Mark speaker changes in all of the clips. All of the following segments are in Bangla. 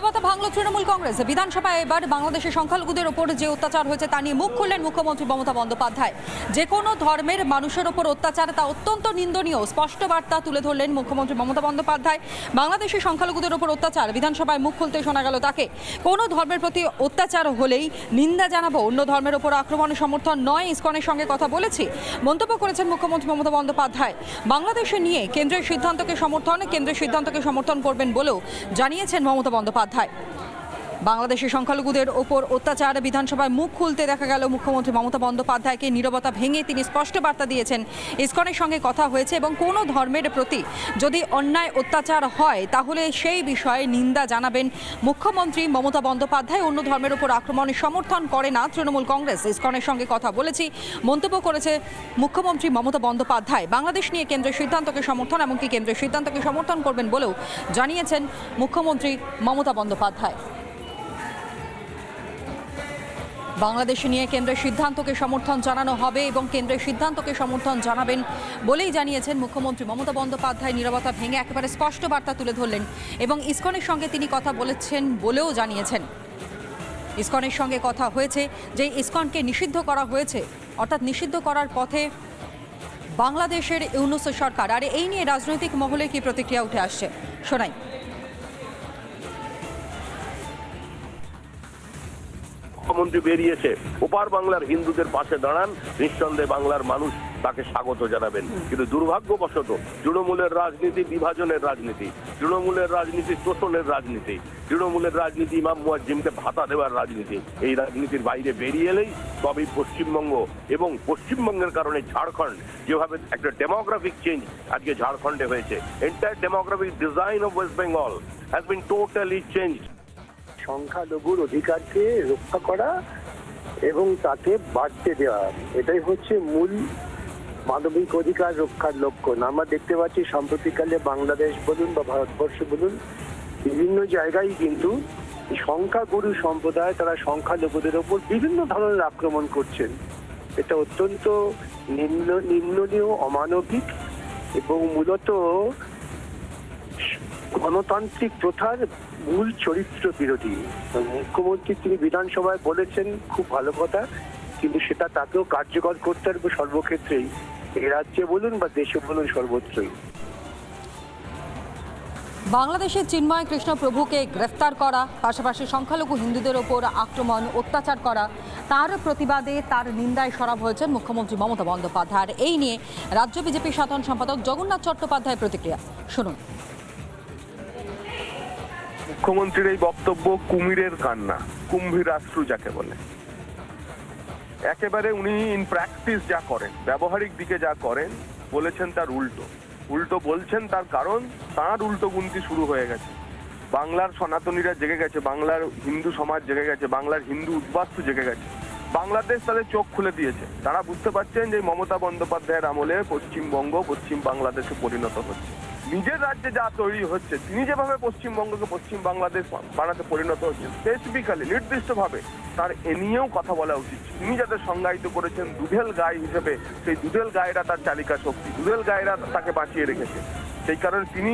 Speaker 1: ভাঙল তৃণমূল কংগ্রেস। বিধানসভায় এবার বাংলাদেশের সংখ্যালঘুদের ওপর যে অত্যাচার হয়েছে তা নিয়ে মুখ খুললেন মুখ্যমন্ত্রী মমতা বন্দ্যোপাধ্যায়। যে কোনো ধর্মের মানুষের ওপর অত্যাচার তা অত্যন্ত নিন্দনীয়, স্পষ্ট বার্তা তুলে ধরলেন মুখ্যমন্ত্রী মমতা বন্দ্যোপাধ্যায়। বাংলাদেশের সংখ্যালঘুদের ওপর অত্যাচার, বিধানসভায় মুখ খুলতে শোনা গেল তাকে। কোনো ধর্মের প্রতি অত্যাচার হলেই নিন্দা জানাবো, অন্য ধর্মের ওপর আক্রমণের সমর্থন নয়, ইসকনের সঙ্গে কথা বলেছি মন্তব্য করেছেন মুখ্যমন্ত্রী মমতা বন্দ্যোপাধ্যায়। বাংলাদেশে নিয়ে কেন্দ্রের সিদ্ধান্তকে সমর্থন করবেন বলেও জানিয়েছেন মমতা বন্দ্যোপাধ্যায়। বাংলাদেশের সংখ্যালঘুদের ওপর অত্যাচার বিধানসভায় মুখ খুলতে দেখা গেল মুখ্যমন্ত্রী মমতা বন্দ্যোপাধ্যায়কে। নীরবতা ভেঙে তিনি স্পষ্ট বার্তা দিয়েছেন, ইসকনের সঙ্গে কথা হয়েছে এবং কোনো ধর্মের প্রতি যদি অন্যায় অত্যাচার হয় তাহলে সেই বিষয়ে নিন্দা জানাবেন মুখ্যমন্ত্রী মমতা বন্দ্যোপাধ্যায়। অন্য ধর্মের ওপর আক্রমণের সমর্থন করে না তৃণমূল কংগ্রেস, ইসকনের সঙ্গে কথা বলেছি মন্তব্য করেছে মুখ্যমন্ত্রী মমতা বন্দ্যোপাধ্যায়। বাংলাদেশ নিয়ে কেন্দ্রের সিদ্ধান্তকে সমর্থন, এমনকি কেন্দ্রের সিদ্ধান্তকে সমর্থন করবেন বলেও জানিয়েছেন মুখ্যমন্ত্রী মমতা বন্দ্যোপাধ্যায়। বাংলাদেশ নিয়ে কেন্দ্রের সিদ্ধান্তকে সমর্থন জানানো হবে এবং কেন্দ্রের সিদ্ধান্তকে সমর্থন জানাবেন বলেই জানিয়েছেন মুখ্যমন্ত্রী মমতা বন্দ্যোপাধ্যায়। নীরবতা ভেঙে একেবারে স্পষ্ট বার্তা তুলে ধরলেন এবং ইসকনের সঙ্গে তিনি কথা বলেছেন বলেও জানিয়েছেন। ইসকনের সঙ্গে কথা হয়েছে, যে ইসকনকে নিষিদ্ধ করা হয়েছে, অর্থাৎ নিষিদ্ধ করার পথে বাংলাদেশের ইউনূস সরকার। আর এই নিয়ে রাজনৈতিক মহলে কি প্রতিক্রিয়া উঠে আসছে শোনাই।
Speaker 2: মুখ্যমন্ত্রী বেরিয়েছে, ওপার বাংলার হিন্দুদের পাশে দাঁড়ান, নিঃসন্দেহে বাংলার মানুষ তাকে স্বাগত জানাবেন। কিন্তু দুর্ভাগ্যবশত তৃণমূলের রাজনীতি বিভাজনের রাজনীতি, তৃণমূলের রাজনীতি শোষণের রাজনীতি, তৃণমূলের রাজনীতি ইমাম মুয়াজ্জিমকে ভাতা দেওয়ার রাজনীতি। এই রাজনীতির বাইরে বেরিয়ে এলেই তবেই পশ্চিমবঙ্গ এবং পশ্চিমবঙ্গের কারণে ঝাড়খণ্ড, যেভাবে একটা ডেমোগ্রাফিক চেঞ্জ আজকে ঝাড়খণ্ডে হয়েছে, entire demographic design of West Bengal has been totally changed.
Speaker 3: সংখ্যালঘুর অধিকারকে রক্ষা করা এবং তাকে বাড়তে দেওয়া, এটাই হচ্ছে মূল মানবিক অধিকার রক্ষার লক্ষণ। আমরা দেখতে পাচ্ছি সাম্প্রতিককালে বাংলাদেশ বলুন বা ভারতবর্ষ বলুন, বিভিন্ন জায়গায় কিন্তু সংখ্যাগুরু সম্প্রদায় তারা সংখ্যালঘুদের ওপর বিভিন্ন ধরনের আক্রমণ করছেন। এটা অত্যন্ত নিন্দনীয়, অমানবিক এবং মূলত গণতান্ত্রিক প্রথার মূল চরিত্র বিরোধী। মুখ্যমন্ত্রী তিনি বিধানসভায় বলেছেন, খুব ভালো কথা, কিন্তু সেটা তাকেও কার্যকর করতে হবে সর্বক্ষেত্রেই, এই রাজ্যে বলুন বা দেশে বলুন, সর্বত্রই।
Speaker 1: বাংলাদেশের চিন্ময় কৃষ্ণ প্রভুকে গ্রেফতার করা, পাশাপাশি সংখ্যালঘু হিন্দুদের ওপর আক্রমণ অত্যাচার করা, তার প্রতিবাদে তার নিন্দায় সরব হয়েছেন মুখ্যমন্ত্রী মমতা বন্দ্যোপাধ্যায়। আর এই নিয়ে রাজ্য বিজেপি সাধারণ সম্পাদক জগন্নাথ চট্টোপাধ্যায়ের প্রতিক্রিয়া শুনুন।
Speaker 4: মুখ্যমন্ত্রীর এই বক্তব্য কুমিরের কান্না, কুম্ভীরাশ্রু যাকে বলে। একেবারে উনি ইন প্র্যাকটিস যা করেন, ব্যবহারিক দিকে যা করেন, বলেছেন তার উল্টো বলছেন। তার কারণ তার উল্টো গুনতি শুরু হয়ে গেছে। বাংলার সনাতনীরা জেগে গেছে, বাংলার হিন্দু সমাজ জেগে গেছে, বাংলার হিন্দু উদ্বাস্তু জেগে গেছে। বাংলাদেশ তাদের চোখ খুলে দিয়েছে। তারা বুঝতে পারছেন যে মমতা বন্দ্যোপাধ্যায়ের আমলে পশ্চিমবঙ্গ পশ্চিম বাংলাদেশে পরিণত হচ্ছে। নিজের রাজ্যে যা তৈরি হচ্ছে, তিনি যেভাবে পশ্চিমবঙ্গকে পশ্চিম বাংলাদেশ বানাতে পরিণত হচ্ছে, স্পেসিফিক্যালি নির্দিষ্টভাবে তার এ নিয়েও কথা বলা উচিত। তিনি যাদের সংজ্ঞায়িত করেছেন দুধেল গাই হিসেবে, সেই দুধেল গায়েরা তার চালিকা শক্তি, দুধেল গায়েরা তাকে বাঁচিয়ে রেখেছে। সেই কারণে তিনি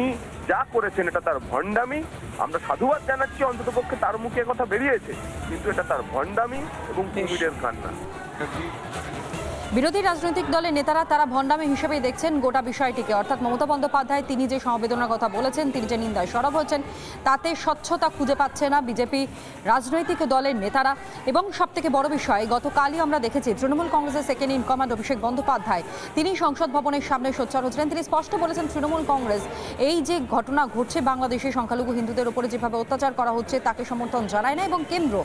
Speaker 4: যা করেছেন এটা তার ভণ্ডামি। আমরা সাধুবাদ জানাচ্ছি, অন্ততপক্ষে তার মুখে কথা বেরিয়েছে, কিন্তু এটা তার ভণ্ডামি এবং কুমিরের কান্না।
Speaker 1: বিরোধী রাজনৈতিক দলের নেতারা তারা ভণ্ডামি হিসেবেই দেখছেন গোটা বিষয়টিকে, অর্থাৎ মমতা বন্দ্যোপাধ্যায় তিনি যে সমবেদনার কথা বলেছেন, তিনি যে নিন্দায় সরব হচ্ছেন, তাতে স্বচ্ছতা খুঁজে পাচ্ছে না বিজেপি রাজনৈতিক দলের নেতারা। এবং সবথেকে বড় বিষয়, গতকালই আমরা দেখেছি তৃণমূল কংগ্রেসের second in command Abhishek Bandyopadhyay তিনি সংসদ ভবনের সামনে সোচ্চার হচ্ছিলেন। তিনি স্পষ্ট বলেছেন তৃণমূল কংগ্রেস এই যে ঘটনা ঘটছে বাংলাদেশে সংখ্যালঘু হিন্দুদের উপরে যেভাবে অত্যাচার করা হচ্ছে তাকে সমর্থন জানায় না, এবং কেন্দ্র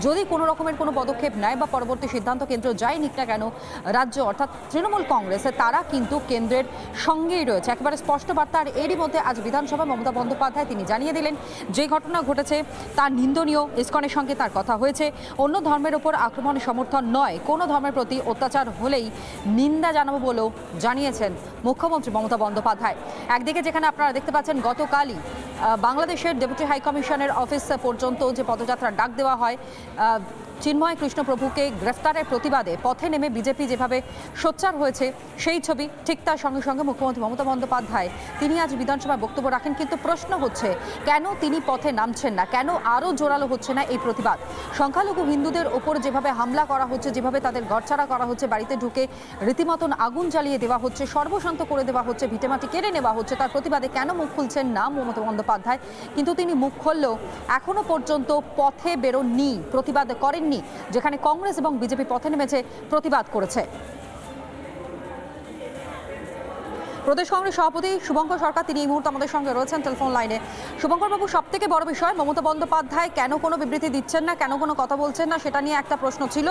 Speaker 1: যদি কোনো রকমের কোনো পদক্ষেপ নেয় বা পরবর্তী সিদ্ধান্ত কেন্দ্র যাই নিক না কেন, রাজ্য অর্থাৎ তৃণমূল কংগ্রেসে তারা কিন্তু কেন্দ্রের সঙ্গেই রয়েছে। একেবারে স্পষ্ট বার্তা। আর এরই মধ্যে আজ বিধানসভায় মমতা বন্দ্যোপাধ্যায় তিনি জানিয়ে দিলেন যে ঘটনা ঘটেছে তার নিন্দনীয়, ইসকনের সঙ্গে তার কথা হয়েছে, অন্য ধর্মের ওপর আক্রমণের সমর্থন নয়, কোনো ধর্মের প্রতি অত্যাচার হলেই নিন্দা জানাবো বলেও জানিয়েছেন মুখ্যমন্ত্রী মমতা বন্দ্যোপাধ্যায়। একদিকে যেখানে আপনারা দেখতে পাচ্ছেন গতকালই বাংলাদেশের ডেপুটি হাইকমিশনের অফিস পর্যন্ত যে পদযাত্রার ডাক দেওয়া হয়, চিন্ময় কৃষ্ণ প্রভুকে গ্রেফতারের প্রতিবাদে পথে নেমে বিজেপি যেভাবে যেভাবে সোচ্চার হয়েছে সেই ছবি, ঠিক তার সঙ্গে সঙ্গে মুখ্যমন্ত্রী মমতা বন্দ্যোপাধ্যায় তিনি আজ বিধানসভায় বক্তব্য রাখেন। কিন্তু প্রশ্ন হচ্ছে কেন তিনি পথে নামছেন না, কেন আরও জোরালো হচ্ছে না এই প্রতিবাদ? সংখ্যালঘু হিন্দুদের ওপর যেভাবে হামলা করা হচ্ছে, যেভাবে তাদের ঘরছাড়া করা হচ্ছে, বাড়িতে ঢুকে রীতিমতন আগুন জ্বালিয়ে দেওয়া হচ্ছে, সর্বশান্ত করে দেওয়া হচ্ছে, ভিটেমাটি কেড়ে নেওয়া হচ্ছে, তার প্রতিবাদে কেন মুখ খুলছেন না মমতা বন্দ্যোপাধ্যায়? কিন্তু তিনি মুখ খুললেও এখনো পর্যন্ত পথে বেরোননি, প্রতিবাদ করেননি, যেখানে কংগ্রেস এবং বিজেপি পথে নেমেছে, প্রতিবাদ করেছে। প্রদেশ কংগ্রেস সভাপতি শুভঙ্কর সরকার তিনি এই মুহূর্তে আমাদের সঙ্গে রয়েছেন টেলিফোন লাইনে। শুভঙ্কর বাবু, সব থেকে বড় বিষয় মমতা বন্দ্যোপাধ্যায় কেন কোনো বিবৃতি দিচ্ছেন না, কেন কোনো কথা বলছেন না, সেটা নিয়ে একটা প্রশ্ন ছিল।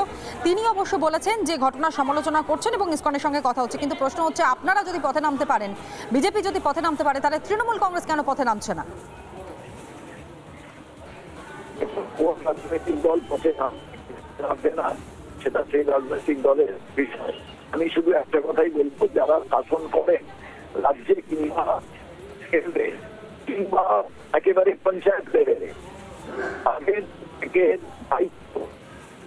Speaker 1: তিনি অবশ্য বলেছেন যে ঘটনার সমালোচনা করছেন এবং ইসকনের সঙ্গে কথা হচ্ছে, কিন্তু প্রশ্ন হচ্ছে আপনারা যদি পথে নামতে পারেন, বিজেপি যদি পথে নামতে পারে, তাহলে তৃণমূল কংগ্রেস কেন পথে নামছে না?
Speaker 3: কোন রাজনৈতিক দল পথে নামবে না সেটা সেই রাজনৈতিক দলের বিষয়। আমি শুধু একটা কথাই বলবো, যারা শাসন করেন রাজ্যে কিংবা কেন্দ্রে কিংবা একেবারে পঞ্চায়েত লেভেলে, তাদের থেকে দায়িত্ব,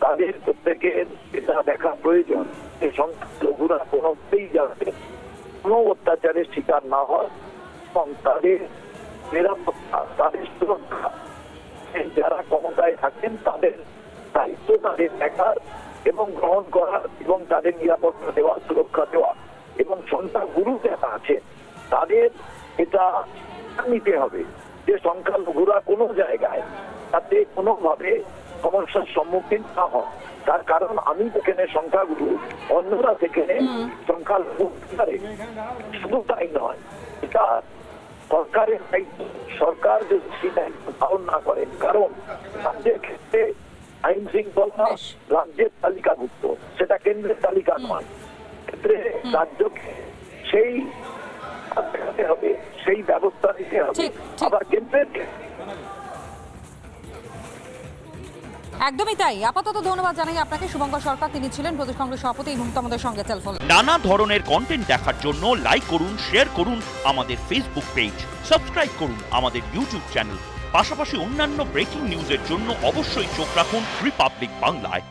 Speaker 3: তাদের প্রত্যেকের এটা দেখা প্রয়োজন যে সংখ্যালঘুরা কোনোতেই যাতে কোনো অত্যাচারের শিকার না হয় এবং তাদের নিরাপত্তা, তাদের সুরক্ষা, যারা ক্ষমতায় থাকেন তাদের দায়িত্ব তাদের দেখার এবং গ্রহণ করার এবং তাদের নিরাপত্তা দেওয়া, সুরক্ষা দেওয়া, এবং সংখ্যাগুরু যারা আছে তাদের এটা নিতে হবে যে সংখ্যালঘুরা কোনো জায়গায় তাতে কোনোভাবে সমস্যার সম্মুখীন না হয়। তার কারণ আমি যেখানে সংখ্যাগুরু, অন্যরা সেখানে সংখ্যালঘু। শুধু তাই নয়, এটা সরকারের দায়িত্ব। সরকার যদি সেই দায়িত্ব পালন না করেন, কারণ রাজ্যের ক্ষেত্রে আইন শৃঙ্খলা রাজ্যের তালিকাভুক্ত, সেটা কেন্দ্রের তালিকা নয়। ক্ষেত্রে রাজ্যকে সেই দেখাতে হবে, সেই ব্যবস্থা নিতে হবে। আবার কেন্দ্রের
Speaker 1: একদমই তাই। আপাতত ধন্যবাদ জানাই আপনাকে শুভঙ্কর সরকার, তিনি ছিলেন প্রদেশ কংগ্রেস সভাপতি, এই মুহূর্তে আমাদের সঙ্গে টেলিফোন।
Speaker 5: নানা ধরনের কন্টেন্ট দেখার জন্য লাইক করুন, শেয়ার করুন আমাদের ফেসবুক পেজ, সাবস্ক্রাইব করুন আমাদের ইউটিউব চ্যানেল। পাশাপাশি অন্যান্য ব্রেকিং নিউজের জন্য অবশ্যই চোখ রাখুন রিপাবলিক বাংলায়।